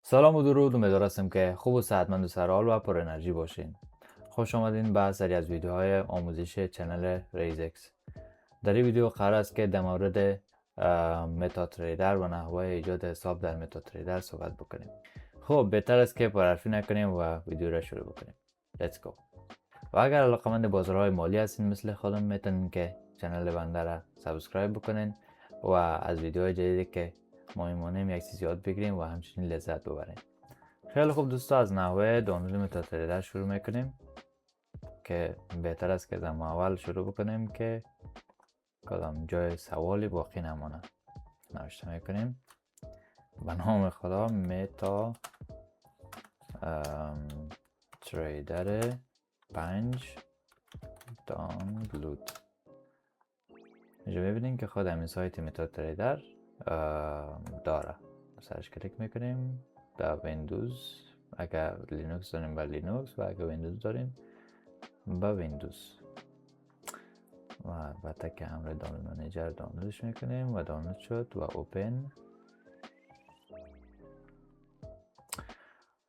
سلام و درود، امیدوار هستم که خوب و صحتمند و سرحال و پر انرژی باشین. خوش آمدین به سری از ویدیوهای آموزشی چنل ریزکس. در این ویدیو قرار است که در مورد متا تریدر و نحوه ایجاد حساب در متا تریدر صحبت بکنیم. خب بهتر است که پرحرفی نکنیم و ویدیو را شروع بکنیم. Let's go. و اگر علاقمند بازارهای مالی هستین مثل خودم میتونین که چنل بنده را سابسکرایب بکنین و از ویدیوهای جدیدی که ما میمونیم یک چیز یاد بگیریم و همچنین لذت ببریم. خیلی خوب دوستا، از نحوه دانلود متا تریدر شروع میکنیم که بهتر است که از اول شروع بکنیم که کدام جای سوالی باقی نمانه. نوشته میکنیم به نام خدا متا تریدر 5 دانلود. اینجا میبینیم که خود همین سایت متا تریدر داره. سرش کلیک میکنیم به ویندوز، اگر لینوکس داریم به لینوکس و اگر ویندوز داریم به ویندوز، و البته که همراه دانلود منیجر دانلودش میکنیم و دانلود شد و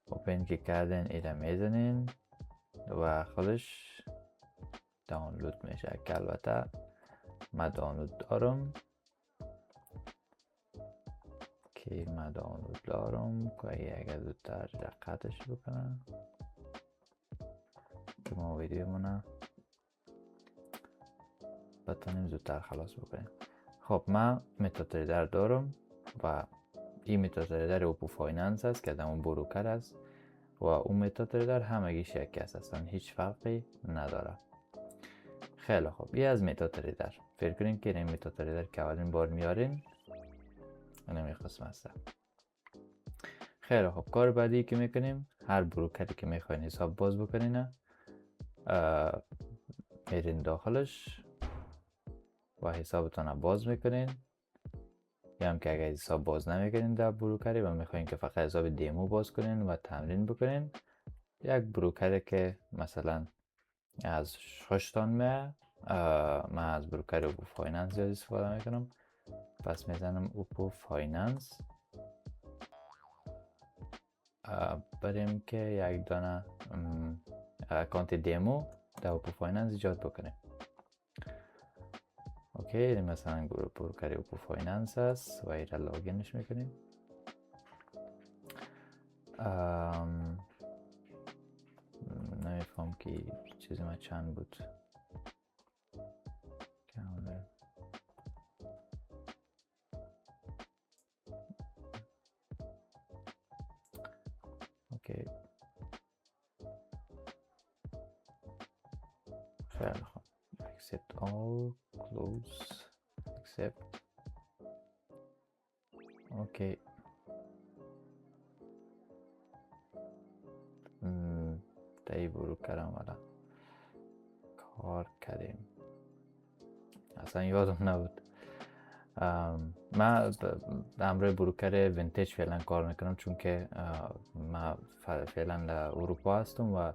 اوپن که کردین ایره میزنین و خودش دانلود میشه. که البته من دانلود دارم که اگر زودتر دقتش بکنم که ما ویدیومونه بتونیم زودتر خلاص بکنیم. خب من متا تریدر دارم و این متا تریدر اوپو فایننس است که اون بروکر است و اون متا تریدر همگیش یکی است، هیچ فرقی نداره. خیلی خوب، این از متا تریدر. فکر کنین که این متا تریدر که اولین بار میارین اینمی قسم است. خیلی خوب، کار بعدی که میکنیم، هر بروکری که میخواین حساب باز بکنین میرین داخلش و حسابتون باز میکنین. یا هم که اگر حساب باز نمیکنین در بروکری و میخواین که فقط حساب دیمو باز کنین و تمرین بکنین، یک بروکری که مثلا از خوشتان من از بروکر اوپو فایننس زیاد استفاده میکنم، پس میزنم اوپو فایننس. بریم که یک دانه اکانت دیمو در اوپو فایننس ایجاد بکنیم. اوکی، مثلا بروکر اوپو فایننس است و ایره لاگینش میکنیم. نمیفهم که چیزی ما چند بود. اوکی، خیلی خوب. accept all, close, accept. اوکی، تایی بروکرم والا کار کردیم، اصلا یادم نبود. من همراه بروکر وینتیج فعلا کار میکنم، چون که من فعلا در اروپا هستم و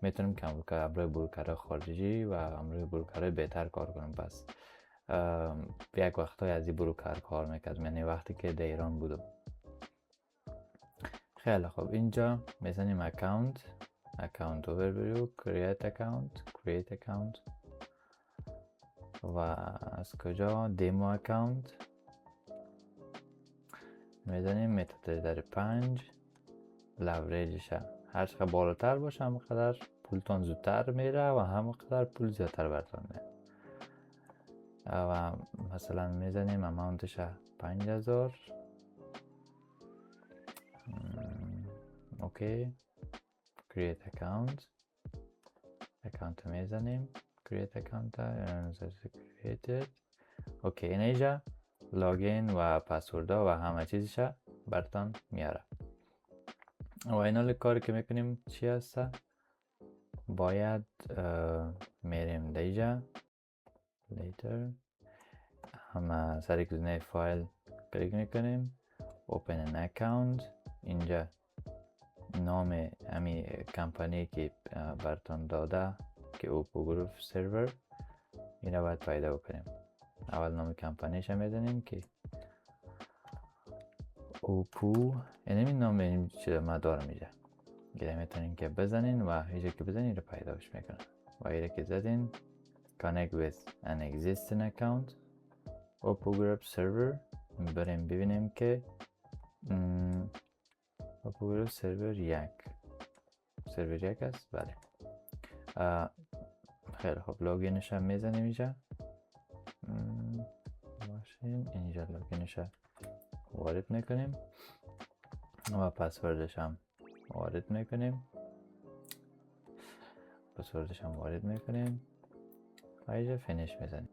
میتونم که همراه بروکر خارجی و همراه بروکر بهتر کار کنم. پس یک وقتای از این بروکر کار میکردم، یعنی وقتی که در ایران بودم. خیلی خوب، اینجا میزنیم اکاونت overview، create account و از کجا دیمو اکاونت میزنیم متا تریدر 5. لوریجش هر چقدر بالاتر باشه همقدر پولتون زودتر میره و همقدر پول زیادتر براتون میره. و مثلا میزنیم اماونتش 5000. اوکی، create account میزنیم، create account created. اوکی، اینجا لاگین و پسورد و همه چیزش براتون میاره. و اینا کاری که میکنیم چی هست؟ باید میریم دیجا later، همه سر گزینه فایل کلیک میکنیم، open an account. اینجا نام همی کمپانی که براتون داده که اوپو گروپ سرور، این رو باید پیدا بکنیم. اول نام کمپانیش میدونیم که اوپو یعنی این نام این چیز ما دارم اینجا گره میتونین که بزنین و اینجا که بزنین رو پیداش میکنن و اینجا که زدین connect with an existing account Oppo Group server بریم ببینیم که Oppo Group server یک است. بله خیلی خوب لوگینش هم میزنیم اینجا باشین اینجا لوگینش وارد میکنیم و پسوردش هم وارد میکنیم و اینجا فینیش میزنیم.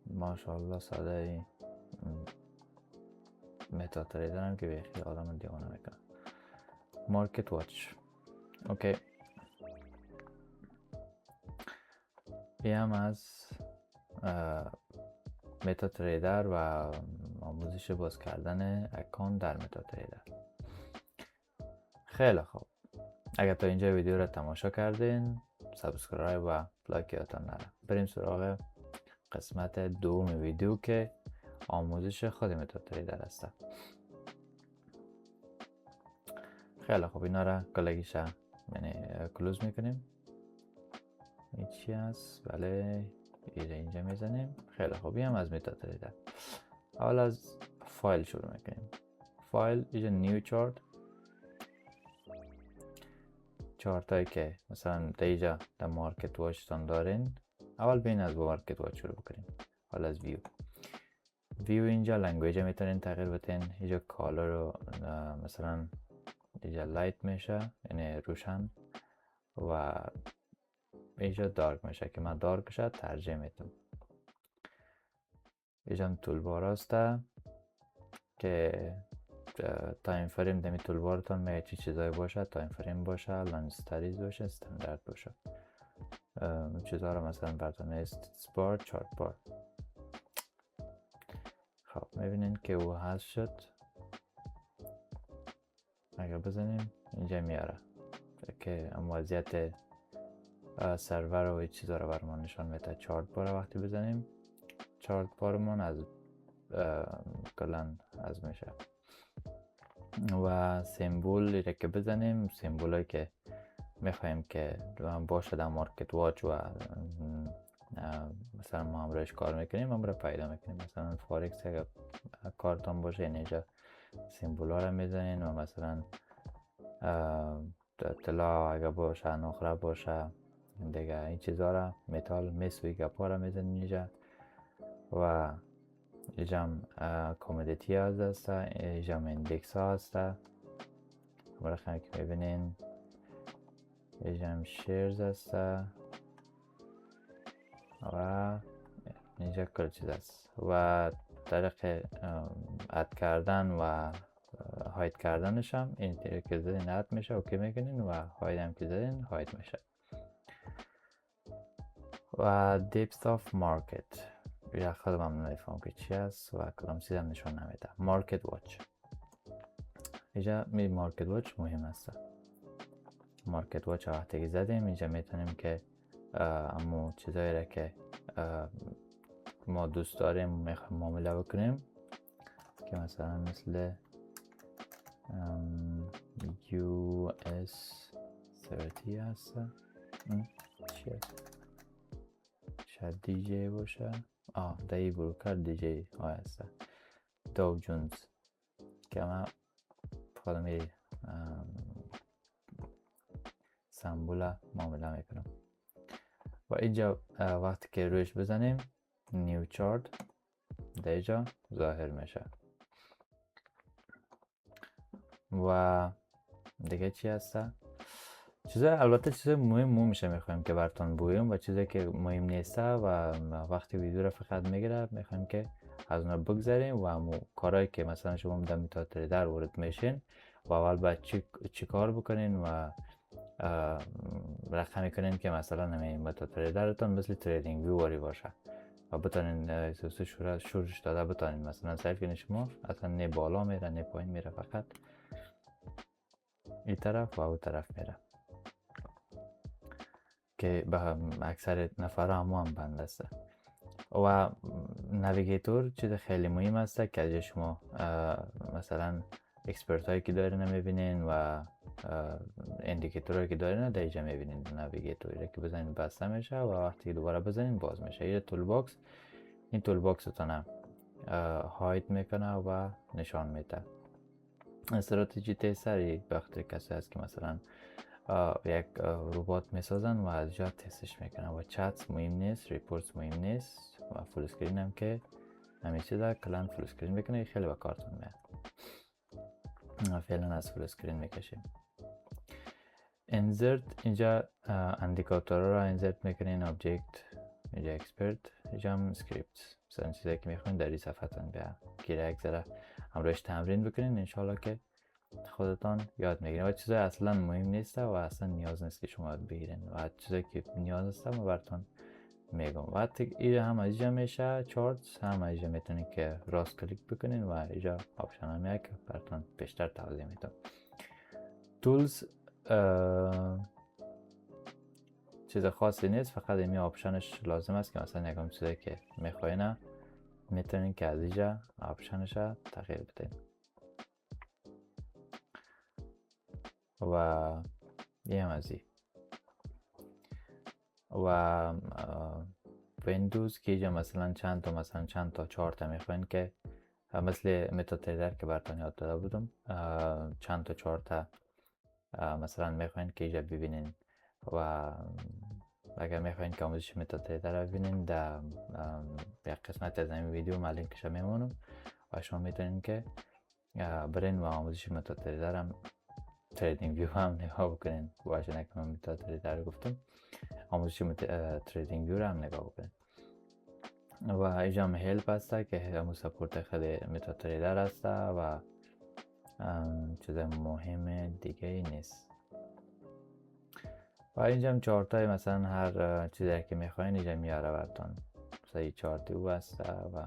ماشاءالله ساده ای متا تریدر هم که بیخی آدم دیوانه میکنه. مارکت واچ اوکی این هم از متا تریدر و آموزش باز کردن اکانت در متا تریدر. خیلی خوب اگر تا اینجا ویدیو را تماشا کردین سابسکرایب و لایک یادتان نره. بریم سراغ قسمت دوم ویدیو که آموزش خود متا تریدر است. خیلی خوب اینا را کلگیش یعنی کلوز میکنیم. این چی هست؟ بله اینجا میزنیم. خیلی خوبی هم از متا تریدر. اول از فایل شروع میکنیم. فایل اینجا نیو چارت هایی که مثلا دیجا در مارکت واچ تان دارین اول بین از مارکت واچ شروع بکنیم. حالا از ویو اینجا لنگویج میتونین تغییر بدین. اینجا کالر رو مثلا اینجا لایت میشه یعنی روشن و اینجا دارک میشه که من دارکش ترجیح میدم. اینجا تولبار هست که تایم فریم دمی تولبارتان میگه چی چیزایی باشه. تایم فریم باشه، لانچ استاریز باشه، استاندارد باشه. چیزها رو مثلا براتون است بار، چارت بار. خب میبینین که او هست شد. اگر بزنیم اینجا میاره که وضعیت سرور و چیزها رو برمان نشان میده. چارت بار وقتی بزنیم چارت بارمون از کلان از میشه و سیمبول را که بزنیم سیمبول هایی که میخواییم که باشه در مارکت واچ و مثلا ما هم روش کار میکنیم هم را پیدا میکنیم. مثلا فارکس اگر کارتان باشه این اینجا سیمبول ها را میزنین و مثلا طلا اگر باشه نقره باشه دیگه این چیزها را متال مسوی گپا را میزنین اینجا و اینجا هم کامودیتی هست اینجا هم اندکس ها هست برای خیلی که میبینین اینجا هم شیرز هست و اینجا کل چیز هست و طریق اد کردن و هاید کردنش هم این طریق که زدین اد میشه اوکی میکنین و هاید هم که زدین هاید میشه. و دیپس آف مارکت یا خودم هم نمیفهم که چی هست و کدام چیز هم نشون نمیده. مارکت واچ اینجا مارکت واچ مهم است. مارکت واچ وقتی که زدیم اینجا میتونیم که امو چیزایی را که ما دوست داریم میخوایم معامله بکنیم که مثلا مثل US30 هست. چی هست؟ شاید دیجی باشه. دایی بروکر دیجی های هست. داو جونز که من خودم سمبول معامله میکنم و اینجا وقتی که روش بزنیم نیو چارت دیجا ظاهر میشه. و دیگه چی هسته؟ البته چیزای مهم میشه میخوایم که براتون بگویم و چیزایی که مهم نیسته و وقتی ویدیو رو فقط میگیره میخوایم که از اون بگذاریم و کارهایی که مثلا شما در متا تریدر وارد میشین و اول باید چی کار بکنین و رقمی کنین که مثلا همین متا تریدرتون مثل تریدینگ ویو واری باشه و بتونین شورش داده بتونین مثلا سیف کنین شما اصلا نه بالا میره نه پایین میره، فقط این طرف و اون طرف میره که به اکثر نفر هم بند است. و نویگیتور چیز خیلی مهم است که از شما مثلا اکسپرت هایی که دارین میبینین و اندیکیتور هایی که دارین در اینجا میبینین. نویگیتوری که بزنین بسته میشه و وقتی دوباره بزنین باز میشه. این تول باکس، این تول باکس تونه هاید میکنه و نشان میده. استراتژی تستری وقتی کسی هست که مثلا یک ربات میسازن و از جا تستش میکنن و چت مهم نیست، ریپورت مهم نیست و فول اسکرین هم که همیشه در کلان فول اسکرین میکنه. خیلی با کارتون میاد. فعلا از فول اسکرین میکشیم. انزرت، اینجا اندیکاتورها را انزرت میکنین. آبجکت، اینجا اکسپرت، اینجا هم اسکریپت. مثلا چیزایی که میخواین در این صفحتون بیا گیره یک ذره همراهش تمرین بکنین، انشالله که خودتان یاد میگیرین. و چیزای اصلا مهم نیست و اصلا نیاز نیست که شما یاد بگیرین و چیزایی که نیاز است ما براتون میگم. و این هم از اینجا میشه چارت، هم از اینجا میتونین که راست کلیک بکنین و اینجا آپشن هم میاد که براتون بیشتر توضیح میدم. تولز چیز خاصی نیست، فقط این آپشنش لازم است که مثلا یکم چیزایی که میخواین میتونین که از اینجا آپشنش تغییر بدین. و یه هم از این و ویندوز که اینجا مثلا چند تا 4 تا میخواین که مثل متد تریدر که براتون یاد داده بودم، چند تا 4 تا مثلا میخواین که اینجا ببینین. و اگر میخواین که آموزش متد تریدر رو ببینین در یک قسمت از این ویدیو من لینکش میمونم و شما میتونین که برین و آموزش متد تریدر هم، تریدینگ ویو هم نگاه بکنین. باشه نکنم متد تریدر رو گفتم، آموزش تریدینگ ویو رو هم نگاه بکنین. و اینجا هم هلپ هسته که همون سپورت خیلی متد تریدر هسته و چیز مهم دیگه ای نیست. و اینجا هم چارتای مثلا هر چیزی که میخواین اینجا میاره براتون. مثلا این چارت او هسته و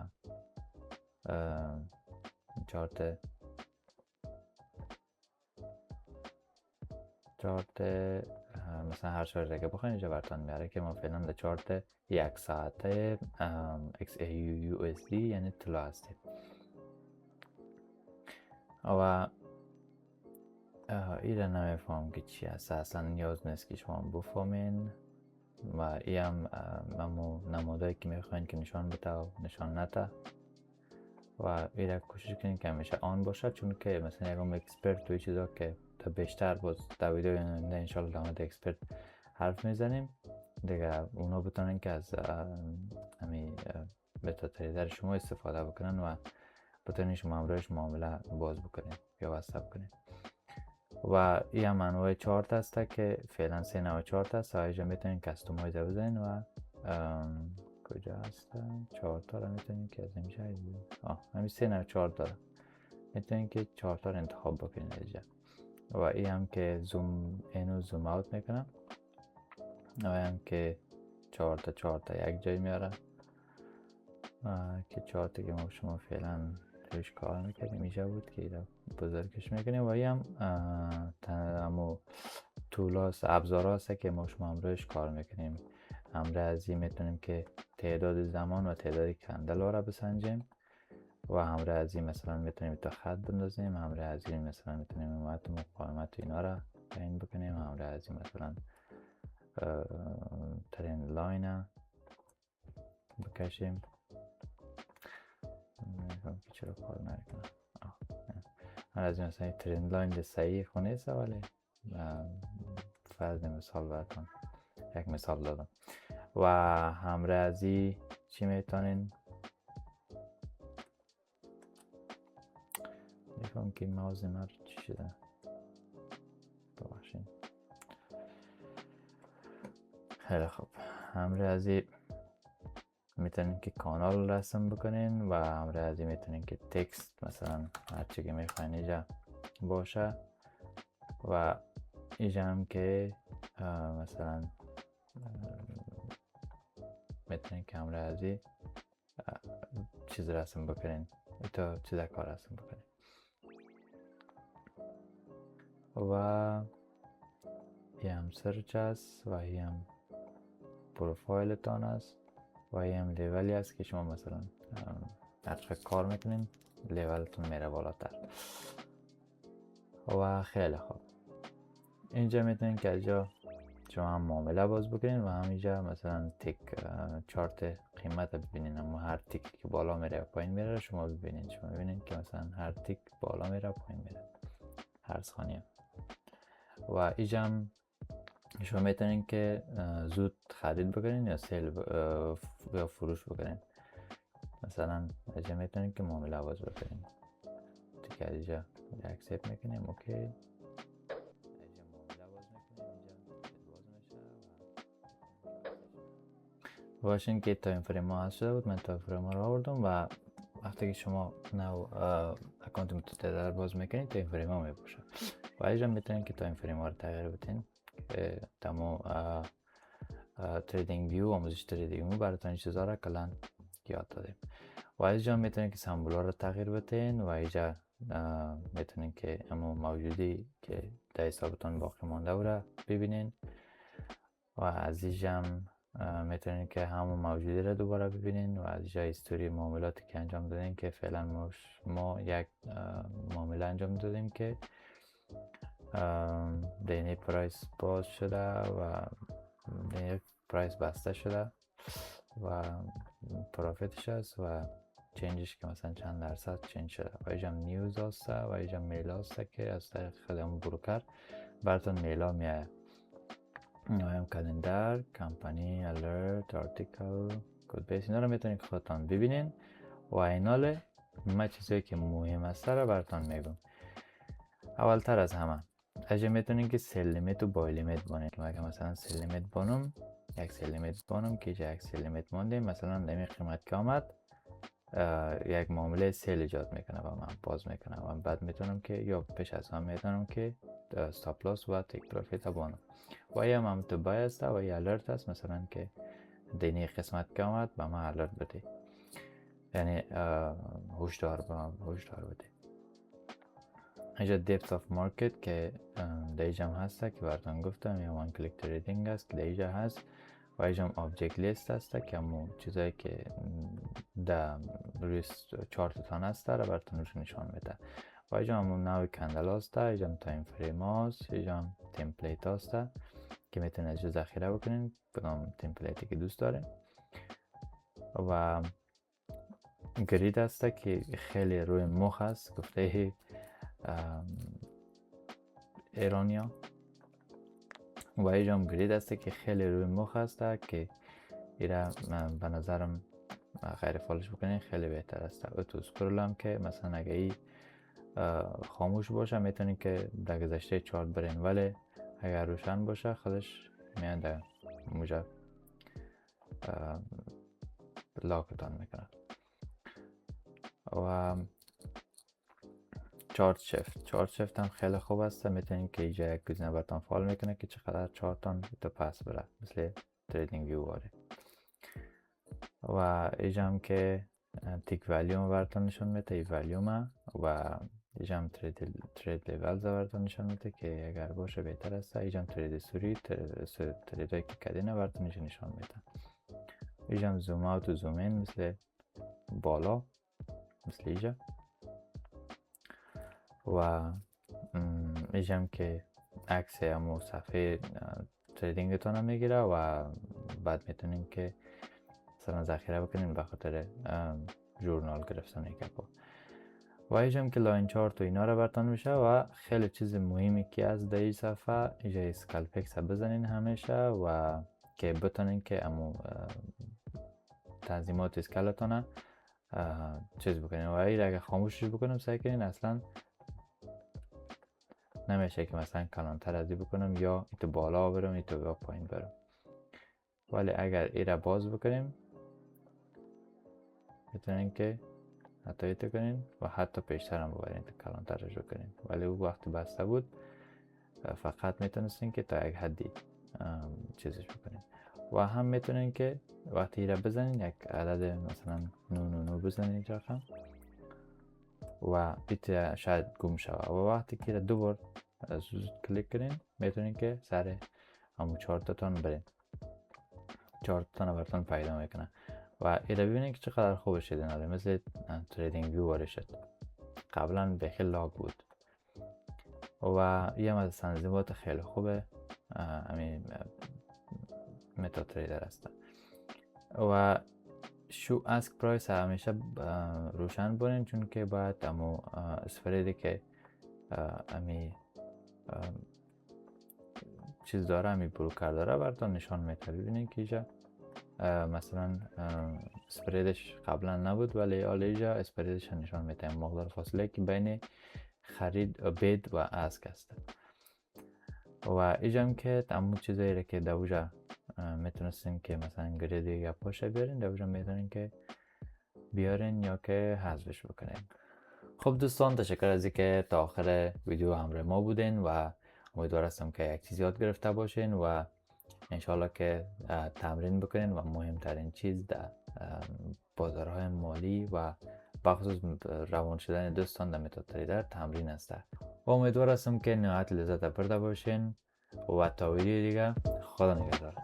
چارت مثلا هر چارت که بخواین اینجا براتون میاره که ما فعلا در چارت یک ساعته XAUUSD یعنی طلا هستیم. و این را نمیفهم که چی هست، اصلا نیاز نیست که شما بفهمین. و این هم نمودایی که میخواین که نشان بده و نشان نده و این را کوشش کنین که همیشه آن باشه، چون که مثلا یکم اکسپرت توی چیزا که تا بیشتر باز در ویدیو آینده انشالله در مورد اکسپرت حرف میزنیم دیگه، اونا بتونن که از همین متد تریدر شما استفاده بکنن و بتونین شما همراهش معامله باز بکنین یا وصل بکنین. و این هم انواع چارت هسته که فعلا 3 نوع چارت هست و اینجا میتونین کستومایز بزنین و کجا هستن چارت ها رو میتونین که از اینجا همین 3 نوع چارت داره، میتونین که چارت ها رو انتخاب بکنین اینجا. و این هم که زوم اینو زوم اوت میکنم و هم که چارت یک جای میاره که چارتی که ما شما فعلا روش کار میکنیم اینجا بود که اینا بزرگش میکنیم. و این هم تولاست، ابزار هست که ما شما هم روش کار میکنیم. همراه از این میتونیم که تعداد زمان و تعداد کندل ها را بسنجیم و همراه از این مثلا میتونیم تا خط بندازیم. همراه از این مثلا میتونیم امامت و مقاومت اینا را تعیین بکنیم. همراه از این مثلا ترند لاین بکشیم. نمیدونم که چرا کار نکنه. از این مثلا ترند لاین صحیح خونه است، ولی فرض مثال براتون یک مثال دادم. و همراه از این چی میتونین میخوام که ماوز من چی شده ببخشید. خیلی خوب، همراه از این میتونین که کانال رسم بکنین و همراه از این میتونین که تکست مثلا هرچی که میخواین اینجا باشه. و اینجا هم که مثلا میتونین که همراه از این چیز رسم بکنین، تا چیز کار رسم بکنین. و این هم سرچ است و این هم پروفایلتان است و این هم لیولی است که شما مثلا هر کار میکنین لیولتون میره بالاتر. و خیلی خوب، اینجا میتونین که اینجا شما هم معامله باز بکنین و همینجا مثلا تیک چارت قیمت ببینین، اما هر تیک که بالا میره پایین میره شما ببینین. شما ببینین که مثلا هر تیک بالا میره پایین میره هر ثانیه. و اینجا هم شما میتونین که زود خرید بکنین یا سیل یا فروش بکنین. مثلا اینجا میتونین که معامله باز بکنین. دیگه اینجا اکسپت میکنیم، اوکی. اینجا معامله باز میکنیم، اینجا باز میشه. باشین که تایم فریم ها هست شده بود، من تایم فریم ها رو آوردم و وقتی که شما نو اکانت متداول باز میکنید تایم فریم ها میباشه. و اینجا میتونین که تایم فریم ها رو تغییر بدین که تمام تریدینگ ویو، آموزش تریدینگ ویو براتون این چیزا رو کلا یاد دادیم. و اینجا میتونین که سمبول ها رو تغییر بدین و اینجا میتونین که اما موجودی که در حسابتون باقی مانده رو ببینین و از اینجا میتونین که همون موجودی رو دوباره ببینین و از اینجا هیستوری معاملاتی که انجام دادین که فعلا ما یک معامله انجام دادیم که دینی پرایس باز شده و دینی پرایس بسته شده و پروفیتش هست و چینجش که مثلا چند درصد چینج شده. و اینجا نیوز هسته و اینجا میل هسته که از طریق خودمون بروکر براتون میلا میاد. هم کلندر، کمپانی، الرت، آرتیکل، کد بیس، اینا رو میتونید که خودتان ببینین و ایناله من چیزایی که مهم است رو براتون میگم. اولتر از همه اینجا میتونین که سیل لیمیت و بای لیمیت بانین. که مگه مثلا سیل لیمیت بانم، یک سیل لیمیت بانم که یک سیل لیمیت مونده، مثلا نمی قیمت که آمد یک معامله سیل ایجاد میکنه و من باز میکنم و بعد میتونم که یا پیش از هم میتونم که استاپ لاس و تیک پروفیت بانم. و هم تو بای است و یه الرت است، مثلا که دینی قسمت که آمد به من الرت بده، یعنی هشدار به من هشدار بده. اینجا دیپت آف مارکت که دیجا هم هست که براتون گفتم، یا وان کلیک تریدینگ است که دیجا هست و اینجا هم آبجکت لیست هست که همون چیزایی که در روی چارتتان هست رو براتون روش نشان میده. و اینجا همون نوع کندل هست، اینجا هم تایم فریم هست، اینجا هم تمپلیت هست که میتونید اینجا ذخیره بکنین کدام تمپلیتی که دوست دارین. و گرید هست که خیلی روی مخ هست، گفته ایرانیا. و اینجا هم گرید هست که خیلی روی مخ هست که ایره به نظرم غیر فالش بکنین خیلی بهتر است. اتو سکرول هم که مثلا اگه ای خاموش باشه میتونین که در گذشته چارت برین، ولی اگر روشن باشه خودش میان در موجب لاکتان میکنه. و چارت شفت هم خیلی خوب است، میتونین که اینجا یک گزینه براتون فعال میکنه که چقدر چارتان تو پس بره، مثل تریدینگ ویو واره. و اینجا هم که تیک ولیوم براتون نشان میده، ای ولیوم، و اینجا هم ترید لیولز براتون نشان میده که اگر باشه بهتر است. اینجا هم ترید سوری، تریدایی که کدینه براتون نشان میده. اینجا هم زوم اوت و زوم این مثل بالا، مثل اینجا. و اینجا هم که عکس همون صفحه تریدینگتون هم میگیره و بعد میتونین که مثلا ذخیره بکنین به خاطر جورنال گرفتن یکپا. و اینجا هم که لاین چارت و اینا رو براتون میشه. و خیلی چیز مهمی که از در این صفحه اینجا اسکالپکس بزنین همیشه و که بتونین که امو تنظیمات اسکالتون چیز بکنین. و این اگه خاموشش بکنم سعی کنین اصلا نمیشه که مثلا کلانتر ازی بکنم یا ایتو بالا برم ایتو پایین برم. ولی اگر ایره باز بکنیم میتونین که حتی ایتو کنین و حتی پیشتر هم ببرین تا کلانترش رو کنین. ولی او وقتی بسته بود فقط میتونستین که تا یک حدی چیزش بکنین. و هم میتونین که وقتی ایره بزنین یک عدد مثلا 999 بزنین اینجا هم و ایت شاید گم شود. و وقتی که ایره دوبار کلیک کنین میتونین که سر همون چارتتان برین، چارتتان براتون پیدا میکنه. و ایره ببینید که چقدر خوب شد. این مثل تریدینگ ویو واره شد. قبلا به خیلی لاگ بود و یه از تنظیمات خیلی خوبه همین متا تریدر هست. و شو اسک پرایس همیشه روشن برین، چون که باید امو اسپریدی که امی چیز داره، امی بروکر داره براتون نشان میده. ببینید که اینجا مثلا اسپریدش قبلا نبود ولی حالا اینجا اسپریدش نشان میده، مقدار فاصله که بین خرید بید و اسک است. و اینجا هم که امو چیزایی که دوجا میتونستین که مثلا گرید یا پاشه بیارین، دوجا میتونین که بیارین یا که حذفش بکنین. خب دوستان، تشکر از اینکه تا آخر ویدیو همراه ما بودین و امیدوار هستم که یک چیز یاد گرفته باشین و انشالله که تمرین بکنین. و مهمترین چیز در بازارهای مالی و بخصوص روان شدن دوستان در متا تریدر تمرین است. و امیدوار هستم که نهایت لذت برده باشین و تا ویدیو دیگه خدا نگهدار.